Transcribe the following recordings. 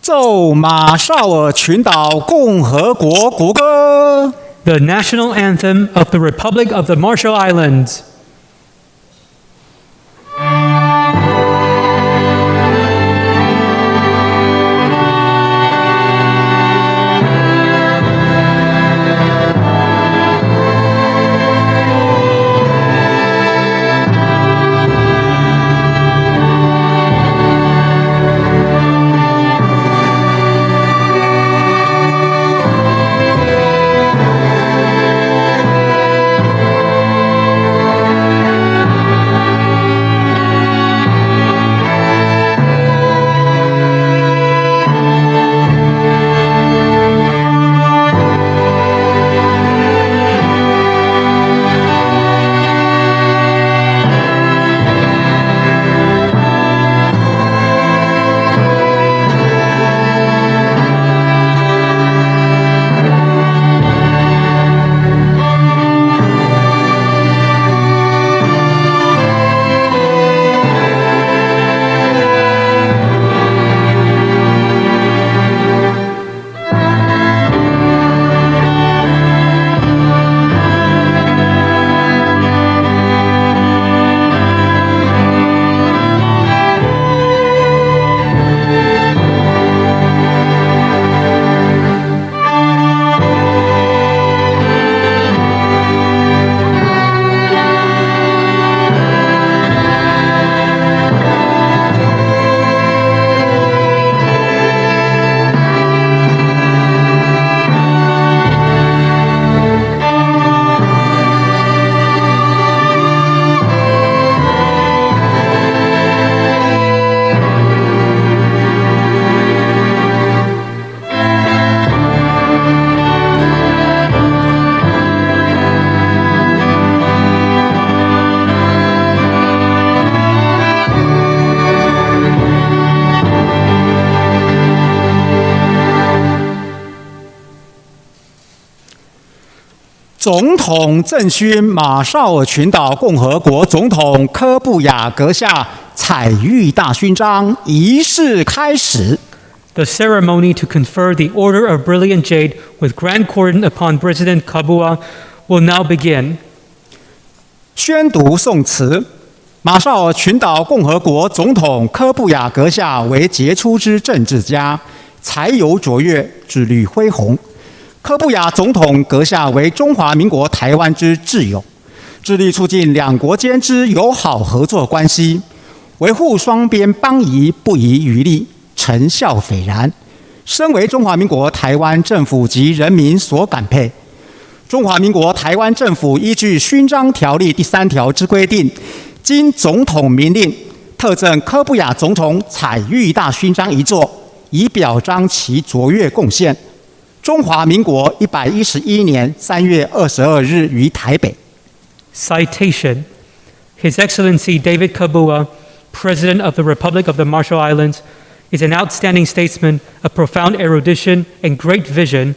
奏马绍尔群岛共和国国歌 The national anthem of the Republic of the Marshall Islands.总统赠勋马绍尔群岛共和国总统柯布亚阁下采玉大勋章仪式开始。The ceremony to confer the Order of Brilliant Jade with Grand Cordon upon President Kabua will now begin. 宣读颂词。马绍尔群岛共和国总统柯布亚阁下为杰出之政治家，才游卓越，志履恢宏。柯布亚总统阁下为中华民国台湾之挚友，致力促进两国间之友好合作关系，维护双边邦谊不遗余力，成效斐然。身为中华民国台湾政府及人民所感佩。中华民国台湾政府依据勋章条例第3条之规定，经总统明令，特赠柯布亚总统采玉大勋章一座，以表彰其卓越贡献。中华民国111年3月22日于台北。Citation: His Excellency David Kabua, President of the Republic of the Marshall Islands, is an outstanding statesman of profound erudition and great vision,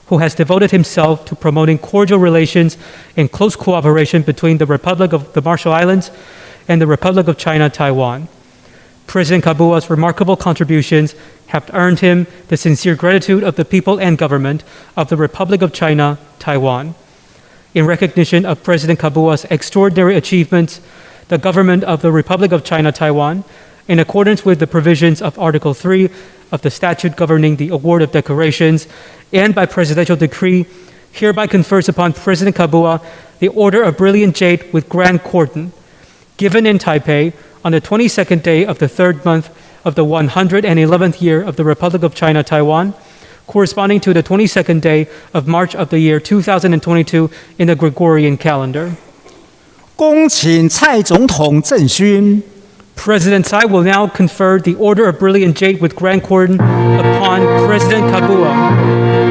who has devoted himself to promoting cordial relations and close cooperation between the Republic of the Marshall Islands and the Republic of China, Taiwan. President Kabua's remarkable contributions have earned him the sincere gratitude of the people and government of the Republic of China, Taiwan. In recognition of President Kabua's extraordinary achievements, the government of the Republic of China, Taiwan, in accordance with the provisions of Article 3 of the statute governing the award of decorations, and by presidential decree, hereby confers upon President Kabua the Order of Brilliant Jade with Grand Cordon, given in Taipei on the 22nd day of the 3rd month of the 111th year of the Republic of China, Taiwan, corresponding to the 22nd day of March of the year 2022 in the Gregorian calendar. 恭请蔡总统赠勋。 President Tsai will now confer the Order of Brilliant Jade with Grand Cordon upon President Kabua.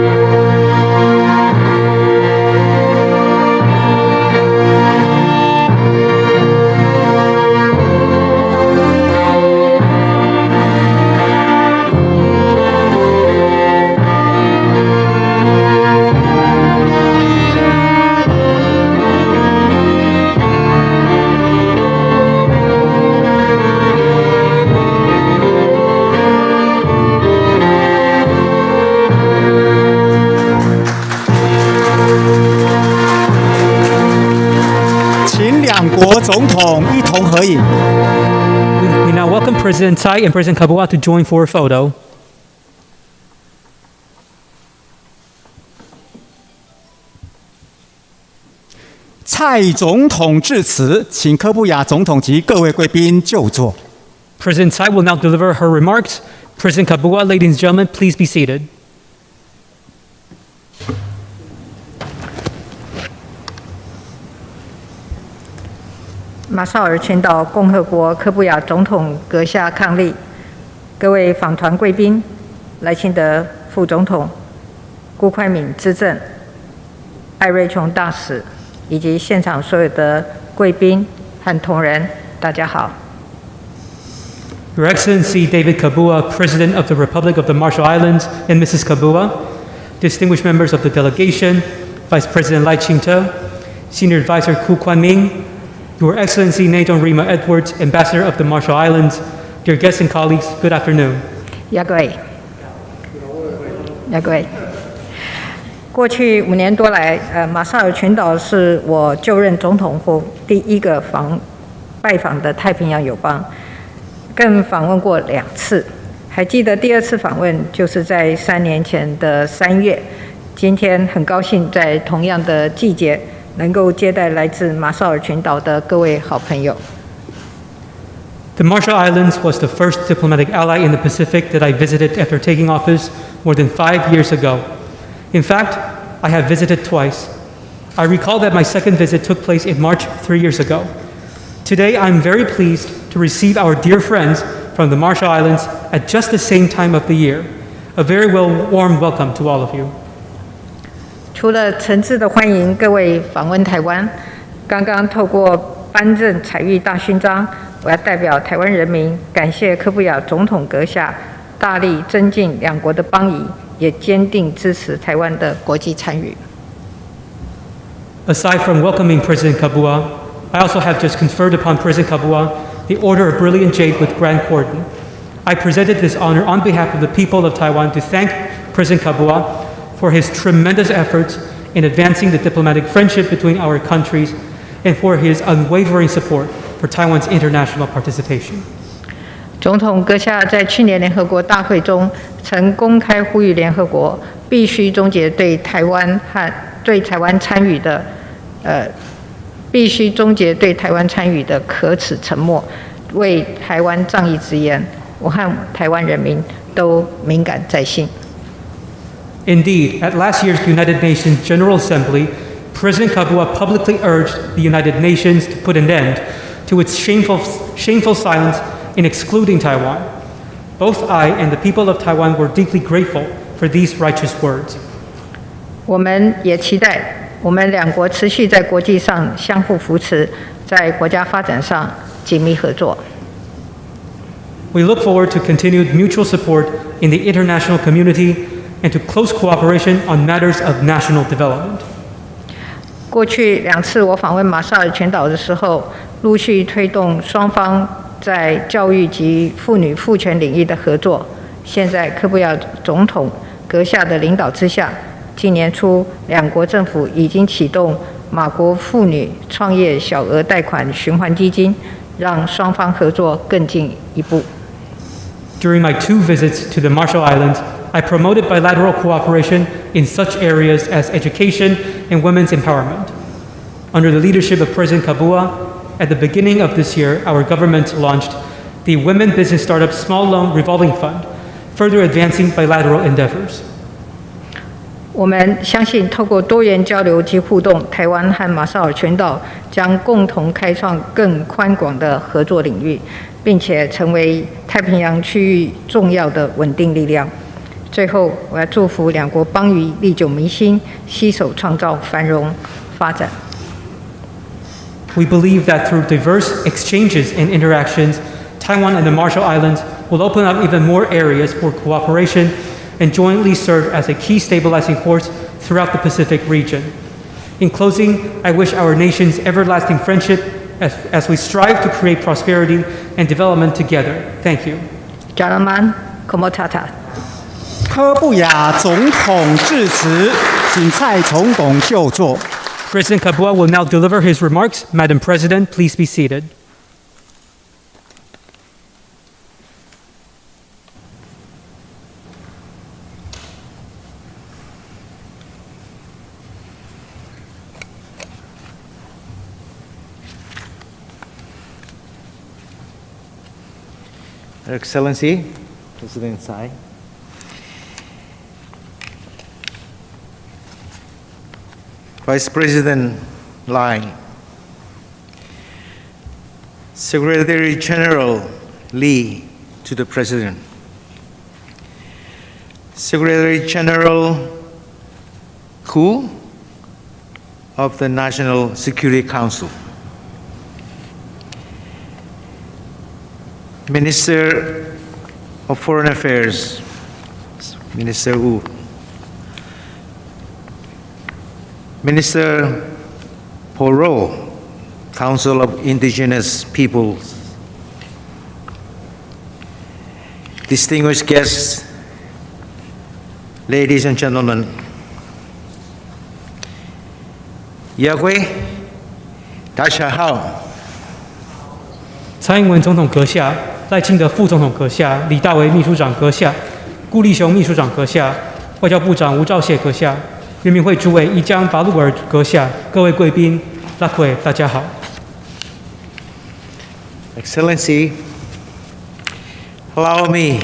国总统一同合影。We now welcome President Tsai and President Kabua to join for a photo. 蔡总统致辞，请柯布亚总统及各位贵宾就座。President Tsai will now deliver her remarks. President Kabua, ladies and gentlemen, please be seated. 马绍尔群岛共和国柯布亚总统阁下伉俪，各位访团贵宾，赖清德副总统、辜宽敏资政、艾瑞琼大使，以及现场所有的贵宾和同仁，大家好。Your Excellency David Kabua, President of the Republic of the Marshall Islands, and Mrs. Kabua, distinguished members of the delegation, Vice President Lai Ching-te, Senior Advisor Ku Kwan-ming, Your Excellency Thenhmanh Edwards, Ambassador of the Marshall Islands, dear guests and colleagues, good afternoon. 各位，过去5年多来，马绍尔群岛是我就任总统后第一个拜访的太平洋友邦，更访问过2次。还记得第2次访问就是在3年前的3月。今天很高兴在同样的季节，能够接待来自马绍尔群岛的各位好朋友。The Marshall Islands was the first diplomatic ally in the Pacific that I visited after taking office more than 5 years ago. In fact, I have visited twice. I recall that my second visit took place in March 3 years ago. Today, I'm very pleased to receive our dear friends from the Marshall Islands at just the same time of the year. A very warm welcome to all of you. 除了诚挚的欢迎各位访问台湾，刚刚透过颁赠采玉大勋章，我要代表台湾人民感谢柯布亚总统阁下大力增进两国的邦谊，也坚定支持台湾的国际参与。Aside from welcoming President Kabua, I also have just conferred upon President Kabua the Order of Brilliant Jade with Grand Cordon. I presented this honor on behalf of the people of Taiwan to thank President Kabua for his tremendous efforts in advancing the diplomatic friendship between our countries and for his unwavering support for Taiwan's international participation. 总统阁下在去年联合国大会中曾公开呼吁联合国必须终结对台湾参与的可耻沉默，为台湾仗义直言，我和台湾人民都敏感在心。Indeed, at last year's United Nations General Assembly, President Kabua publicly urged the United Nations to put an end to its shameful silence in excluding Taiwan. Both I and the people of Taiwan were deeply grateful for these righteous words. 我们也期待我们两国持续在国际上相互扶持，在国家发展上紧密合作。We look forward to continued mutual support in the international community and to close cooperation on matters of national development. 过去2次我访问马绍尔群岛的时候，陆续推动双方在教育及妇女妇权领域的合作。现在柯布亚总统阁下的领导之下，今年初两国政府已经启动马国妇女创业小额贷款循环基金，让双方合作更进一步。During my 2 visits to the Marshall Islands, I promoted bilateral cooperation in such areas as education and women's empowerment. Under the leadership of President Kabua, at the beginning of this year, our government launched the Women Business Startup Small Loan Revolving Fund, further advancing bilateral endeavors. 我们相信，透过多元交流及互动，台湾和马绍尔群岛将共同开创更宽广的合作领域，并且成为太平洋区域重要的稳定力量。最后，我要祝福两国邦谊历久弥新，携手创造繁荣发展。We believe that through diverse exchanges and interactions, Taiwan and the Marshall Islands will open up even more areas for cooperation and jointly serve as a key stabilizing force throughout the Pacific region. In closing, I wish our nations everlasting friendship as we strive to create prosperity and development together. Thank you. 加拉曼，科莫塔塔。柯布亚总统致辞，请蔡总统就座。President Kabua will now deliver his remarks. Madam President, please be seated. Your Excellency, President Tsai, Vice President Lai, Secretary General Lee to the President, Secretary General Hu of the National Security Council, Minister of Foreign Affairs, Minister Wu, Minister Poro, Council of Indigenous Peoples, distinguished guests, ladies and gentlemen, Yahweh, 大家好。蔡英文总统阁下、赖清德副总统阁下、李大为秘书长阁下、顾立雄秘书长阁下、外交部长吴钊燮阁下、人民会主委伊江巴鲁尔阁下、各位贵宾，大家好。Excellency, allow me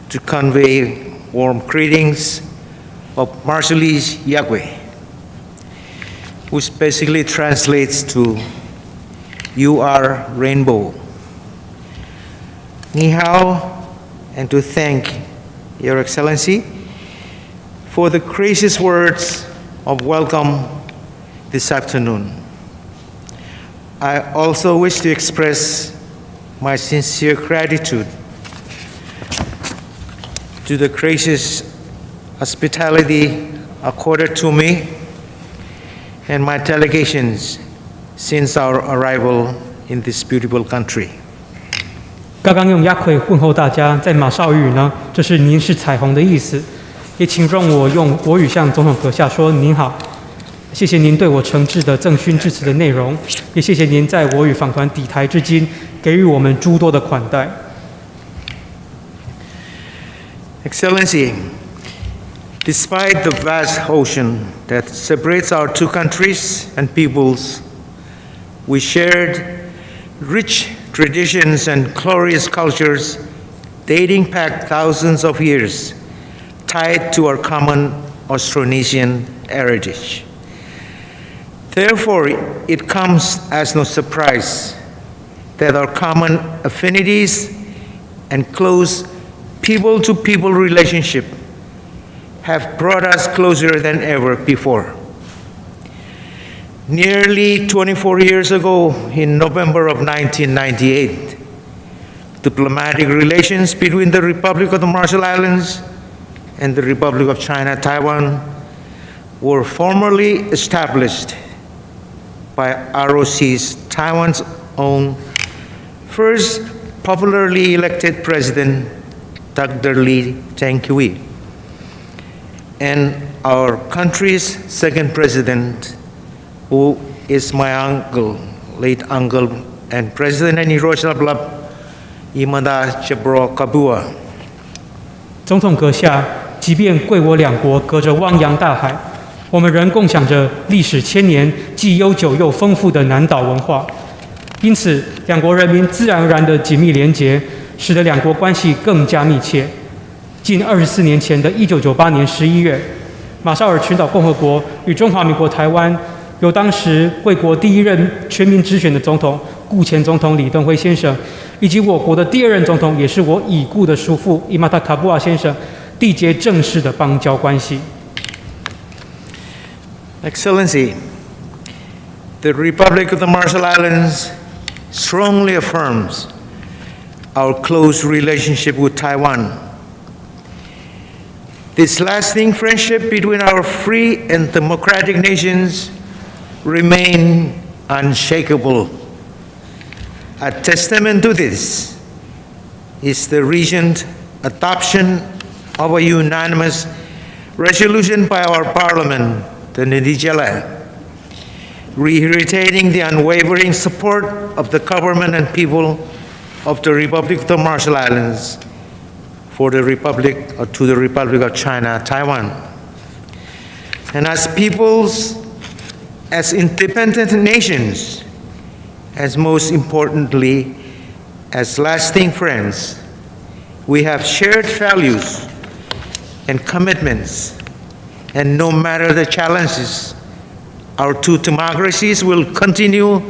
to convey warm greetings of Marshallese Yahweh, which basically translates to "You are rainbow." Ni hao, and to thank Your Excellency for the gracious words of welcome this afternoon. I also wish to express my sincere gratitude to the gracious hospitality accorded to me and my delegations since our arrival in this beautiful country. 刚刚用雅奎问候大家，在马绍尔语呢，这是您是彩虹的意思。也请容我用国语向总统阁下说您好，谢谢您对我诚挚的赠勋致辞的内容，也谢谢您在我与访团抵台至今给予我们诸多的款待。Excellency, despite the vast ocean that separates our two countries and peoples, we shared rich traditions and glorious cultures dating back thousands of years, tied to our common Austronesian heritage. Therefore, it comes as no surprise that our common affinities and close people-to-people relationship have brought us closer than ever before. Nearly 24 years ago, in November of 1998, diplomatic relations between the Republic of the Marshall Islands and the Republic of China, Taiwan, were formally established by ROC's Taiwan's own first popularly elected president, Dr. Lee Teng-hui, and our country's second president, who is my uncle, late uncle, and President and Hiroshima David Kabua. 总统阁下，即便贵我两国隔着汪洋大海，我们仍共享着历史千年、既悠久又丰富的南岛文化。因此，两国人民自然而然的紧密连结，使得两国关系更加密切。近24年前的1998年11月，马绍尔群岛共和国与中华民国台湾，由当时贵国第一任全民直选的总统顾前总统李登辉先生，以及我国的第二任总统，也是我已故的叔父伊玛塔卡布瓦先生，缔结正式的邦交关系。Excellency, the Republic of the Marshall Islands strongly affirms our close relationship with Taiwan. This lasting friendship between our free and democratic nations remain unshakable. A testament to this is the recent adoption of a unanimous resolution by our Parliament, the Nidijala, reiterating the unwavering support of the government and people of the Republic of the Marshall Islands to the Republic of China, Taiwan. And as peoples, as independent nations, as most importantly, as lasting friends, we have shared values and commitments, and no matter the challenges, our two democracies will continue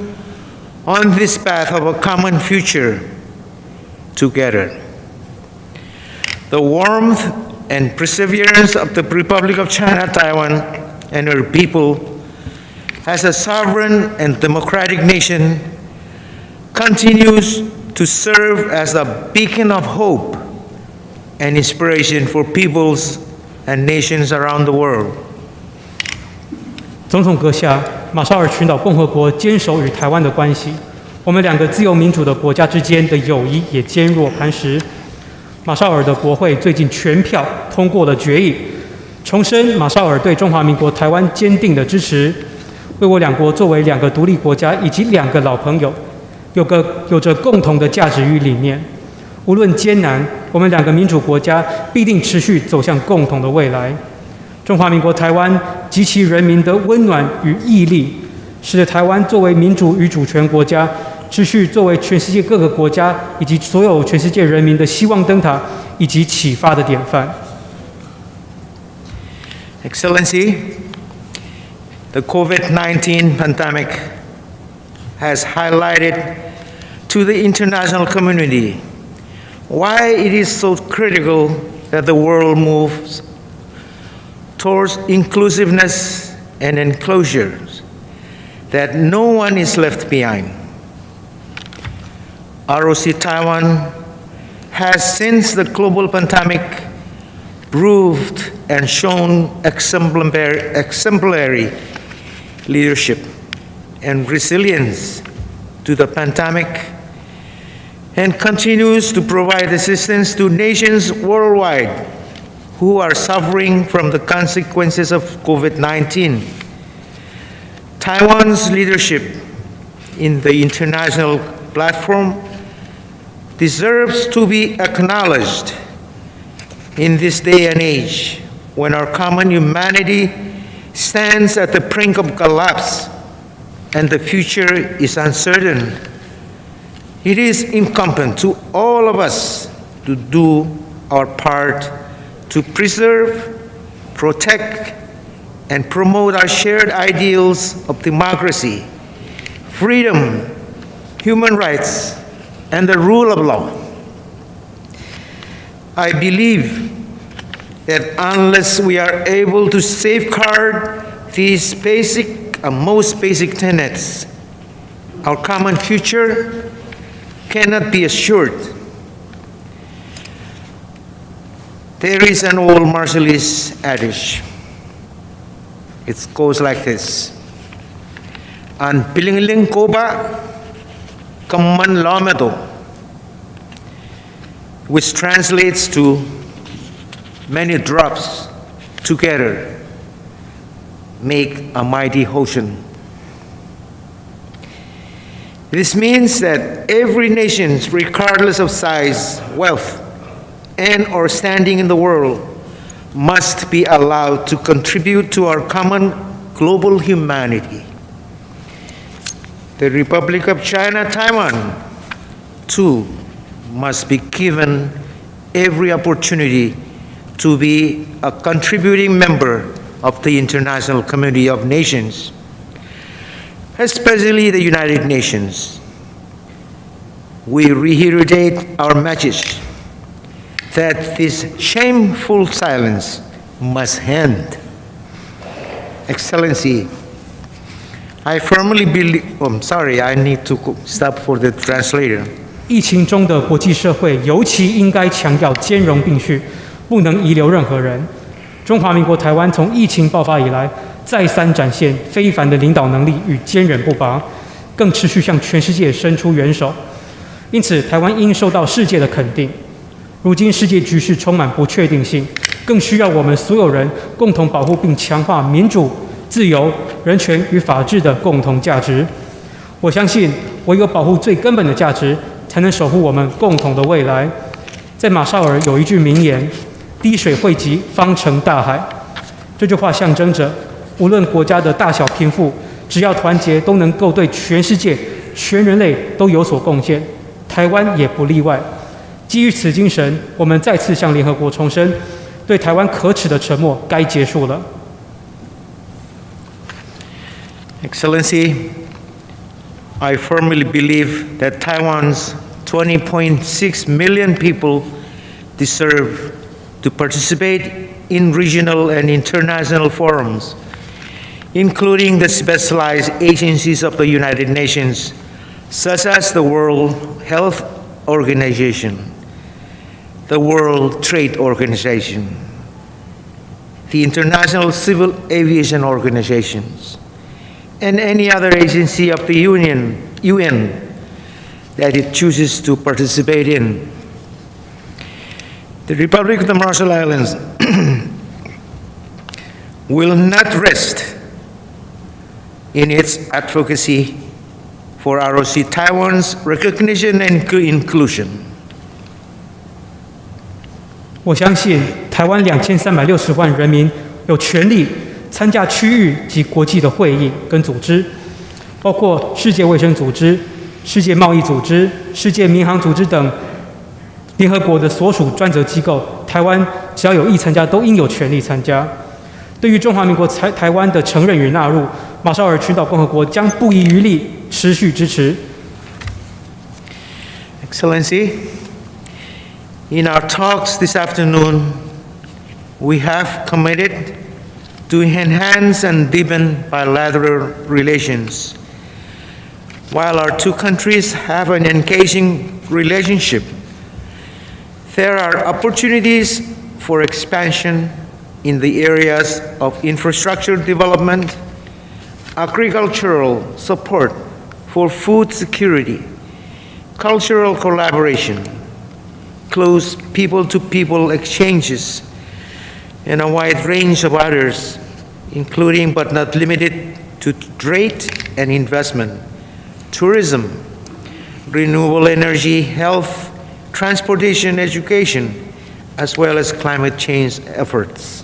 on this path of a common future together. The warmth and perseverance of the Republic of China, Taiwan, and her people as a sovereign and democratic nation continues to serve as a beacon of hope and inspiration for peoples and nations around the world. 总统阁下，马绍尔群岛共和国坚守与台湾的关系，我们两个自由民主的国家之间的友谊也坚若磐石。马绍尔的国会最近全票通过了决议，重申马绍尔对中华民国台湾坚定的支持，为我两国作为两个独立国家以及两个老朋友，有着共同的价值与理念。无论艰难，我们两个民主国家必定持续走向共同的未来。中华民国台湾及其人民的温暖与毅力，使得台湾作为民主与主权国家，持续作为全世界各个国家以及所有全世界人民的希望灯塔以及启发的典范。Excellency, the COVID-19 pandemic has highlighted to the international community why it is so critical that the world moves towards inclusiveness and inclusion, that no one is left behind. ROC Taiwan has, since the global pandemic, proved and shown exemplary leadership and resilience to the pandemic, and continues to provide assistance to nations worldwide who are suffering from the consequences of COVID-19. Taiwan's leadership in the international platform deserves to be acknowledged in this day and age when our common humanity stands at the brink of collapse and the future is uncertain. It is incumbent to all of us to do our part to preserve, protect, and promote our shared ideals of democracy, freedom, human rights, and the rule of law. I believe that unless we are able to safeguard these most basic tenets, our common future cannot be assured. There is an old Marshallese adage. It goes like this: An pilingling koba kamman lamedo, which translates to many drops together make a mighty ocean. This means that every nation, regardless of size, wealth, and/or standing in the world, must be allowed to contribute to our common global humanity. The Republic of China, Taiwan, too, must be given every opportunity to be a contributing member of the international community of nations, especially the United Nations. We reiterate our message that this shameful silence must end. Excellency, I firmly believe, I need to stop for the translator. 疫情中的国际社会尤其应该强调兼容并蓄，不能遗留任何人。中华民国台湾从疫情爆发以来，再三展现非凡的领导能力与坚韧不拔，更持续向全世界伸出援手。因此，台湾应受到世界的肯定。如今世界局势充满不确定性，更需要我们所有人共同保护并强化民主、自由、人权与法治的共同价值。我相信，唯有保护最根本的价值，才能守护我们共同的未来。在马绍尔有一句名言：“滴水汇集，方成大海。”这句话象征着，无论国家的大小贫富，只要团结，都能够对全世界、全人类都有所贡献。台湾也不例外。基于此精神，我们再次向联合国重申，对台湾可耻的沉默该结束了。Excellency, I firmly believe that Taiwan's 20.6 million people deserve to participate in regional and international forums, including the specialized agencies of the United Nations, such as the World Health Organization, the World Trade Organization, the International Civil Aviation Organizations, and any other agency of the UN that it chooses to participate in. The Republic of the Marshall Islands will not rest in its advocacy for ROC Taiwan's recognition and inclusion. 我相信，台湾2360万人民有权利参加区域及国际的会议跟组织，包括世界卫生组织、世界贸易组织、世界民航组织等联合国的所属专责机构。台湾只要有意参加，都应有权利参加。对于中华民国台湾的承认与纳入，马绍尔群岛共和国将不遗余力持续支持。Excellency, in our talks this afternoon, we have committed to enhance and deepen bilateral relations. While our two countries have an engaging relationship, there are opportunities for expansion in the areas of infrastructure development, agricultural support for food security, cultural collaboration, close people-to-people exchanges, and a wide range of others, including but not limited to trade and investment, tourism, renewable energy, health, transportation, education, as well as climate change efforts.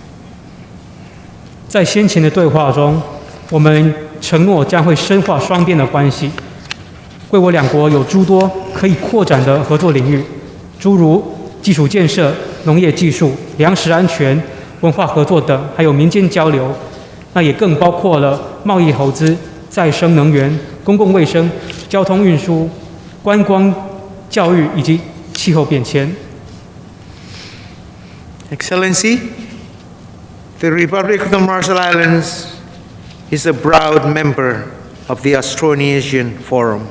在先前的对话中，我们承诺将会深化双边的关系，为我两国有诸多可以扩展的合作领域，诸如基础建设、农业技术、粮食安全、文化合作等，还有民间交流。那也更包括了贸易投资、再生能源、公共卫生、交通运输、观光、教育以及气候变迁。Excellency, the Republic of the Marshall Islands is a proud member of the Austronesian Forum.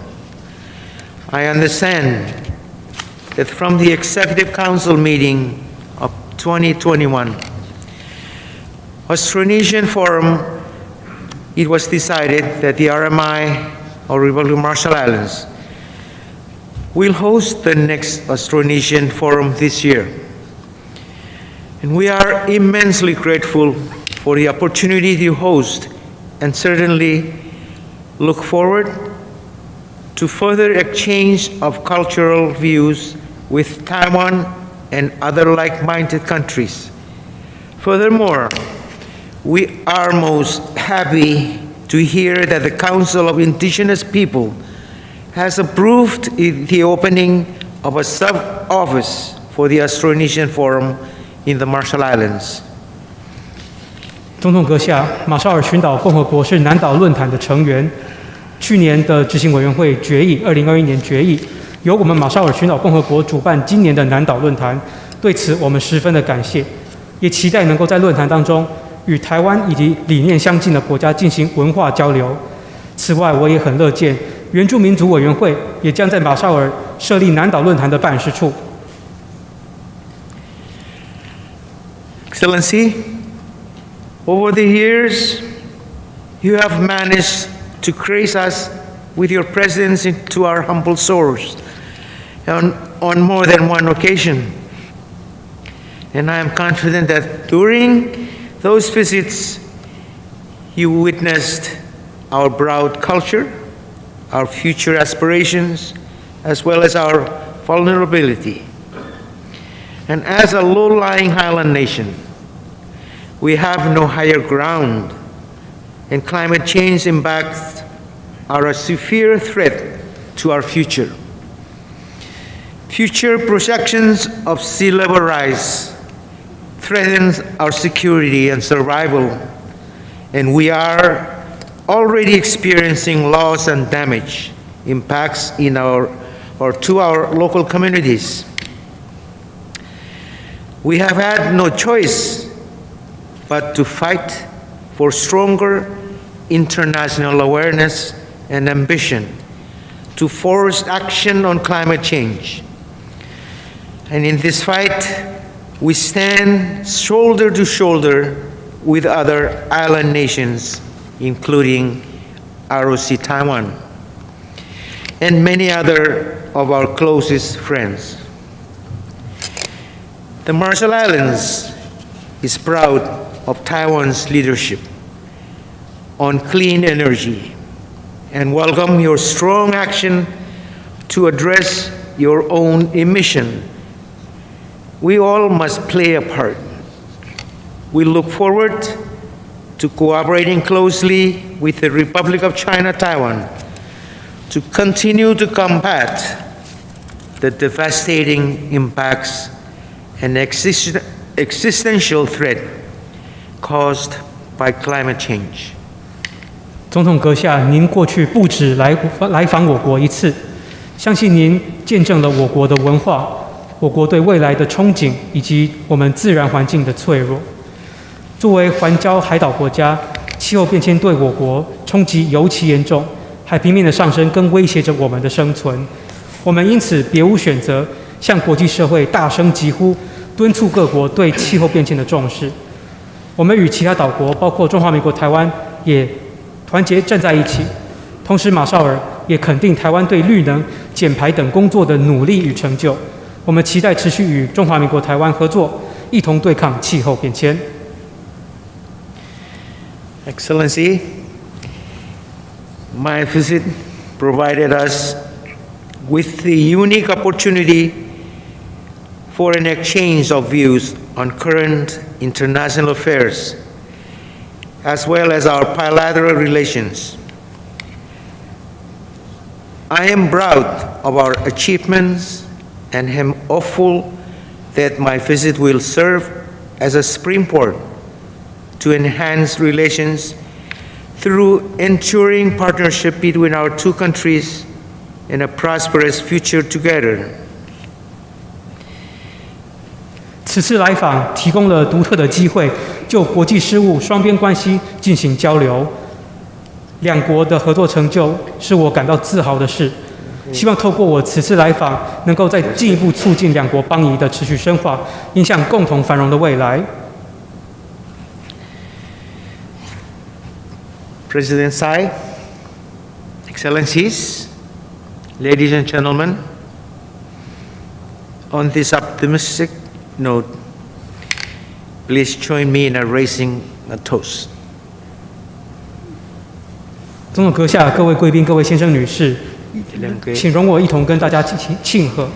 I understand that from the Executive Council meeting of 2021, Austronesian Forum, it was decided that the RMI, or Republic of Marshall Islands, will host the next Austronesian Forum this year. And we are immensely grateful for the opportunity to host and certainly look forward to further exchange of cultural views with Taiwan and other like-minded countries. Furthermore, we are most happy to hear that the Council of Indigenous People has approved the opening of a sub-office for the Austronesian Forum in the Marshall Islands. 总统阁下，马绍尔群岛共和国是南岛论坛的成员。去年的执行委员会决议，2021年决议，由我们马绍尔群岛共和国主办今年的南岛论坛。对此，我们十分的感谢，也期待能够在论坛当中与台湾以及理念相近的国家进行文化交流。此外，我也很乐见原住民族委员会也将在马绍尔设立南岛论坛的办事处。Excellency, over the years, you have managed to grace us with your presence into our humble shores on more than one occasion. And I am confident that during those visits, You witnessed our broad culture, our future aspirations, as well as our vulnerability. And as a low-lying highland nation, we have no higher ground, and climate change impacts are a severe threat to our future. Future projections of sea level rise threatens our security and survival, and we are already experiencing loss and damage impacts to our local communities. We have had no choice but to fight for stronger international awareness and ambition to force action on climate change. And in this fight, we stand shoulder to shoulder with other island nations, including ROC Taiwan, and many other of our closest friends. The Marshall Islands is proud of Taiwan's leadership on clean energy and welcome your strong action to address your own emission. We all must play a part. We look forward to cooperating closely with the Republic of China, Taiwan, to continue to combat the devastating impacts and existential threat caused by climate change. 总统阁下，您过去不止来访我国一次，相信您见证了我国的文化、我国对未来的憧憬以及我们自然环境的脆弱。作为环礁海岛国家，气候变迁对我国冲击尤其严重，海平面的上升更威胁着我们的生存。我们因此别无选择，向国际社会大声疾呼，敦促各国对气候变迁的重视。我们与其他岛国，包括中华民国台湾，也团结站在一起。同时，马绍尔也肯定台湾对绿能、减排等工作的努力与成就。我们期待持续与中华民国台湾合作，一同对抗气候变迁。Excellency, my visit provided us with the unique opportunity for an exchange of views on current international affairs, as well as our bilateral relations. I am proud of our achievements and am hopeful that my visit will serve as a springboard to enhance relations through ensuring partnership between our two countries and a prosperous future together. 此次来访提供了独特的机会，就国际事务、双边关系进行交流。两国的合作成就是我感到自豪的事。希望透过我此次来访，能够再进一步促进两国邦谊的持续深化，影响共同繁荣的未来。President Tsai, Excellencies, ladies and gentlemen, on this optimistic note, please join me in raising a toast. 总统阁下、各位贵宾、各位先生、女士，请容我一同跟大家进行庆贺。